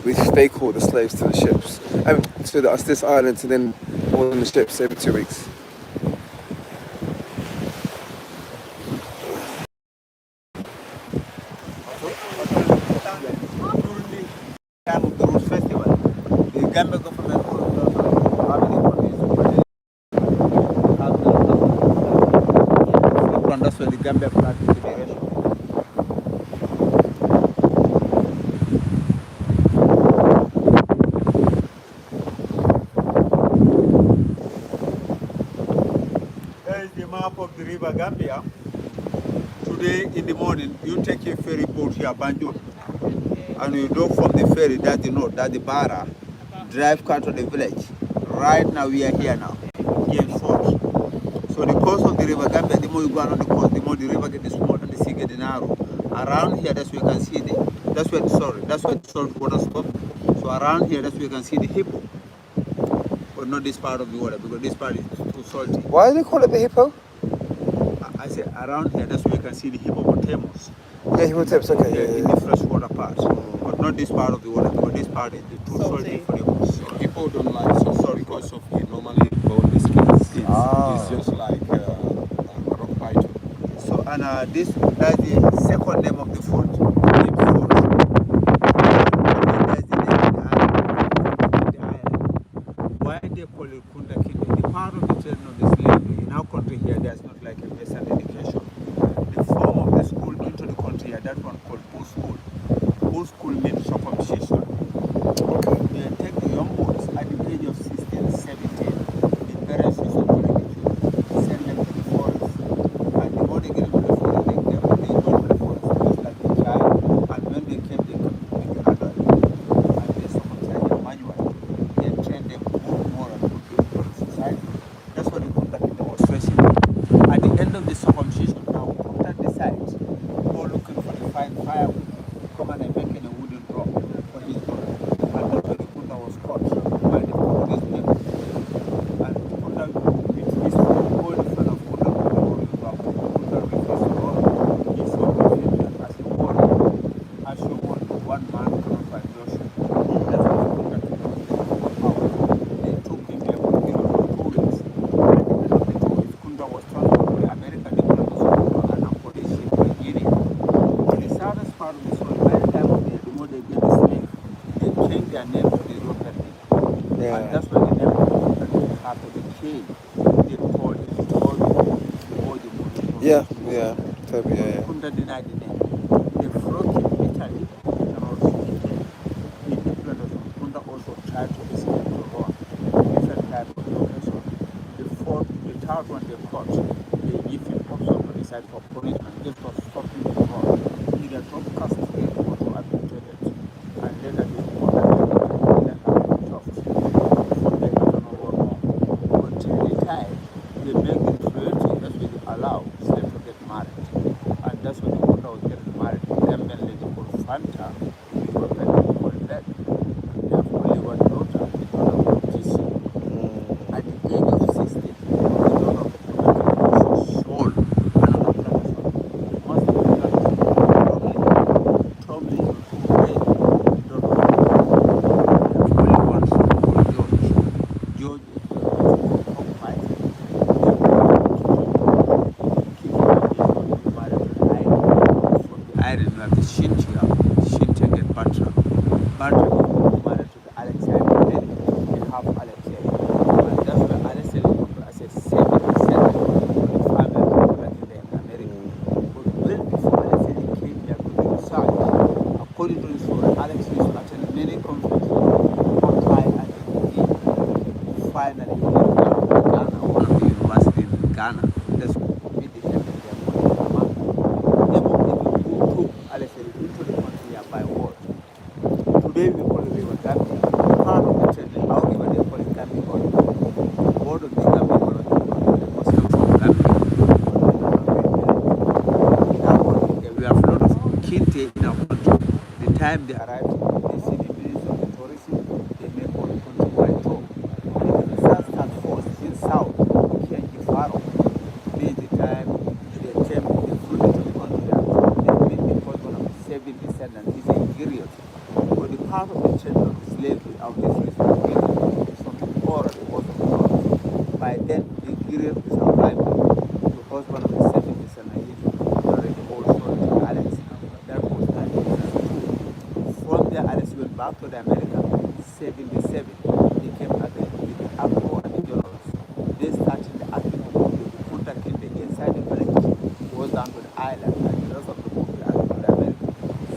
they caught the slaves to the ships, to this island, and then on the ships every 2 weeks. Time of the Roots Festival, the Gambia government will that's where the Gambia Flag Federation. There is the map of the River Gambia. Today in the morning, you take a ferry boat here, Banjul, and you go from the ferry, that's the north, that's the Bara, drive car to the village. Right now, we are here now, here in Fort. So the course of the River Gambia, the more you go on the coast, the more the river gets small and the sea gets narrow. Around here, that's where you can see that's where the salt water stops. So around here, that's where you can see the hippo. But not this part of the water, because this part is too salty. Why do they call it the hippo? I say around here, that's where you can see the hippopotamus. Yeah, hippopotamus, okay. Yeah, in the freshwater part. But not this part of the water, because this part is too salty for the horse. So people don't like salt because of the normally bone skins. It's just like rock python. So, and that's the second name of the food. Name food. That's the name of the island. Why they call it Kinteh? The part of the children of the slavery in our country here, there's not like a basic education. The form of the school into the country here, that one called post school. Post school means circumcision. Okay. They take the young boys at the age of 16, 17. The parents used to send them to the forest. And the more they get into the forest, they go to the forest just like a child. And when they came to the adult, and they circumcised them manually, they trained them more and put them into the society. That's what the Kinteh was stressing. At the end of the circumcision, now Kinteh decides, go looking for the fine firewood, come and make a wooden drop for his daughter. And that's where the Kinteh was caught by the Portuguese people. And Kinteh, with his whole son of Kinteh, Kinteh refused to run. He saw him as a warrior, as you want one man cannot fight Joshua. That's why Kinteh took power. They took him there for 2 weeks. At the end of the 2 weeks, Kinteh was transferred to America, the British, and Police ship Nigeria. In the southern part of the soil, by the time of the year, the more they get the slave, they change their name to the European name. Yeah. And that's why the name of the country after the change, they called it all the Yeah, yeah. Totally, yeah, yeah. Kinteh denied the name. They flogged him bitterly and also killed him. The people of Kinteh also tried to escape to Rome. Different type of location. The third one they caught, they give him also for the side for punishment, just for stopping the Rome. Either to castigate or to arbitrate it. And later they caught and chopped. So they don't know what more. Until the time they make it treaty, that's when they allow slaves to get married. And that's when the Kinteh was getting married. Gambian lady called Fanta, the European lady called Beth. They have only one daughter, the daughter called TC. At the age of 16, the daughter of the was sold another plantation. The master of the plantation told me to raise the daughter of the only one son called George. George is the cockfight. Iron, you have the Kinteh get Batra. Batra is married to the Alexander lady. They have Alexei. And that's where Alexei comes as a 7% of the family back in America. But well before Alexei came here to the research, according to the story, Alexei used to attend many conferences, apply and he finally he went down to Ghana, one of the universities in Ghana. That's what made the family there. Alexei into the country here by word. Today we call it River Gambia. Part of the children, however they call it Gambia God. Board of the Gambia God, the customs of Gambia. In our country, we have a lot of Kinteh in our country. The time they arrive, they see the minister of the tourism, they make all the country wide tour. And the research task force in South, here in Faro, this is the time they came, they flew into the country here. They made the first one of 7 descendants. He's a Nigerian. But the part of the church slavery, our history is something oral, it wasn't oral. By then, the period is arrival. The husband of the 70s and already also to Alex. That was 1962. From there, Alex went back to the America. 77, he came again with the Afro and the generals. They started the activity of the Kinteh Kinteh inside the village, goes down to the island, and the rest of the movie to the America.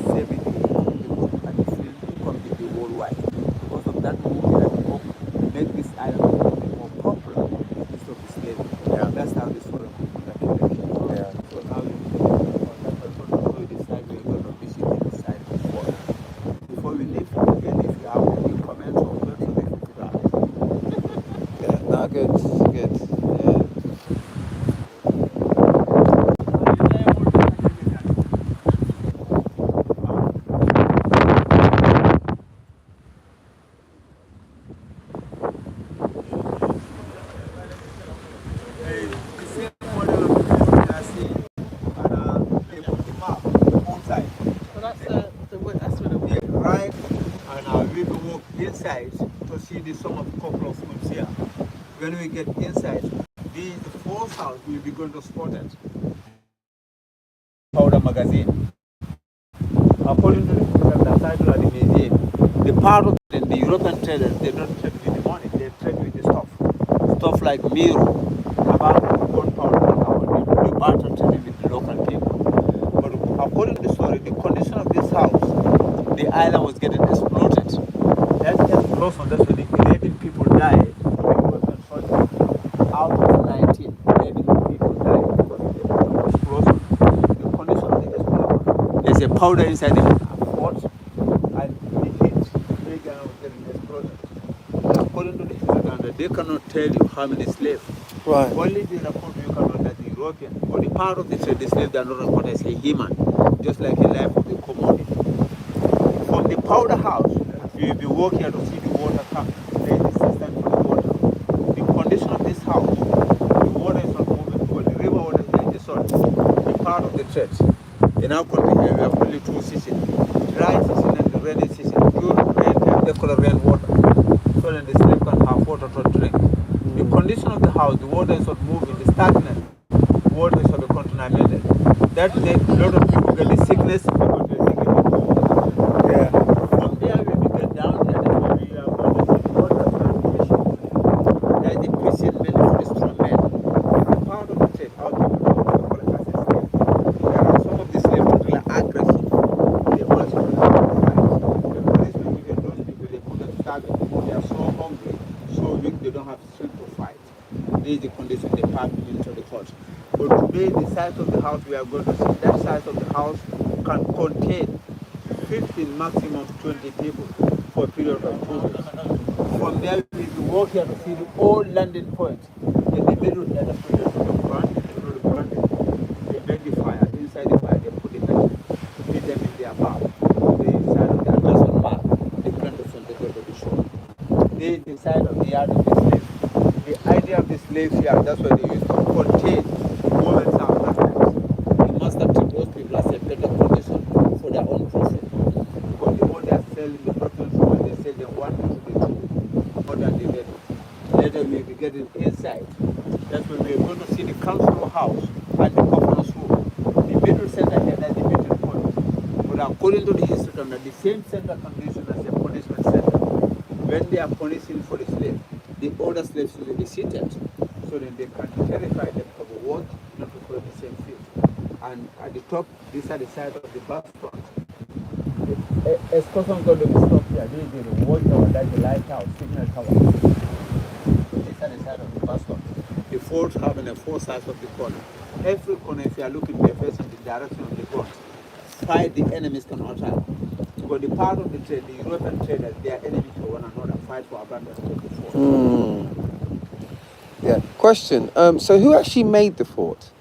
70, the movie and the film completely worldwide. Because of that movie that make this island more popular instead of slavery. Yeah. That's how the story of Kinteh Kinteh. Yeah. So now you so you decide where you're going to visit and decide before we leave. Again, if you have any comments or questions, they can put out. Yeah, no, good, good. Yeah. Right, and we will walk inside to see the some of the couple of rooms here. When we get inside, the fourth house will be going to spot it. Powder magazine. According to the title of the museum, the part of the European traders, they don't trade with the money, they trade with the stuff. Stuff like mirror, tobacco, gunpowder, the barter trading with the local people. But according to the story, the condition of this house, the island was getting exploded. That explosion, that's when the 11 people died. Out of 19, 11 people died because of the explosion. The condition of the explosion, there's a powder inside the fort, and the heat, the gun was getting exploded. According to the history, they cannot tell you how many slaves. Right. Only the report you can know that the European, or the part of the slaves that are not recorded as a human, just like a life of the commodity. From the powder house, you will be walking to see the water come. There is a system for the water. The condition of this house, the water is not moving because the river water is like the soil. The part of the church. In our country here, we have only two seasons. Dry season and the rainy season. Good rain time, they call it rainwater. So then the slave can have water to drink. The condition of the house, the water is not moving, the stagnant. The water is not contaminated. That makes a lot of people get the sickness because they're thinking of water. Yeah. From there, when we get down there, that's where we are going to see the water transformation. That's the prison building for the strong men. The part of the trade, how people call it as a slave. There are some of the slaves that are aggressive. They also fight. The policemen, even those people, they put them starving. They are so hungry, so weak, they don't have strength to fight. This is the condition they pack into the court. But today, the size of the house we are going to see, that size of the house can contain 15, maximum 20 people for a period of 2 weeks. From there, we will walk here to see the old landing point. In the middle, the other point is the front, they make the fire. Inside the fire, they put the metal, feed them in their mouth. The side of the Amazon map, the planters on the go to the shore. This is the side of the yard of the slaves. The idea of the slaves here, that's why they used to contain women's and husbands. The master treat those people as a better condition for their own profit. Because the more they are selling the proteins, when they sell them one to the two, more than they get. Later we will be getting inside. That's when we are going to see the council house and the governor's room. The middle center here, that's the middle point. But according to the history, the same center can be used as a punishment center. When they are punishing for the slave, the older slaves will be seated, so that they can terrify them of a word, not to follow the same field. And at the top, these are the side of the back front. The excursion going to be stopped here. This is the watch tower, that's the lighthouse, signal tower. So these are the side of the bus stop. The forts having a four sides of the corner. Every corner, if you are looking, they are facing the direction of the front. Fight the enemies can attack. Because the part of the trade, the European traders, they are enemies to one another, fight for abundance of the fort. Yeah. Question. So who actually made the fort?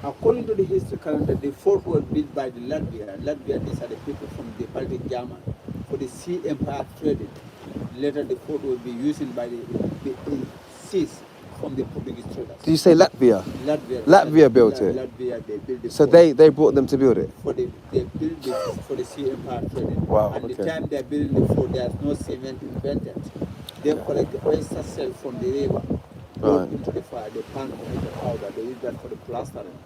According to the history calendar, the fort was built by the Latvia. Latvia, these are the people from the Baltic German for the sea empire trading. Later, the fort will be used by the seas from the Portuguese traders. Did you say Latvia? Latvia built it? Latvia, they built it. So for- they brought them to build it? they built it for the sea empire trading. Wow, And okay. the time they're building it for, there's no cement invented. They collect the oyster shell from the river, go Right. into the fire, they pan to make the powder, they use that for the plastering.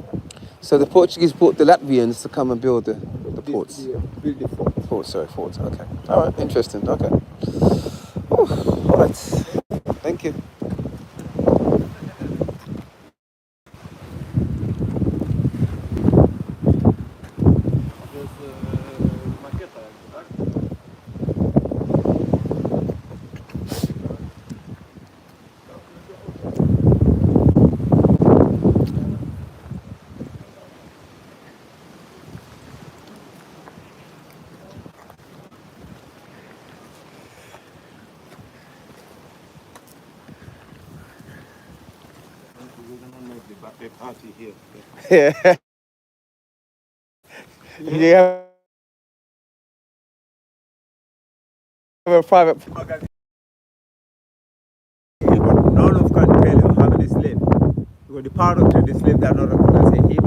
So the Portugues brought the Latvians to come and build the ports. Build the fort. Forts, okay. All right, interesting, okay. All right, thank you. We're gonna make the birthday party here. Yeah. You have a private... None of can tell you how many slaves. Because the power of the slave, they are not recognized. He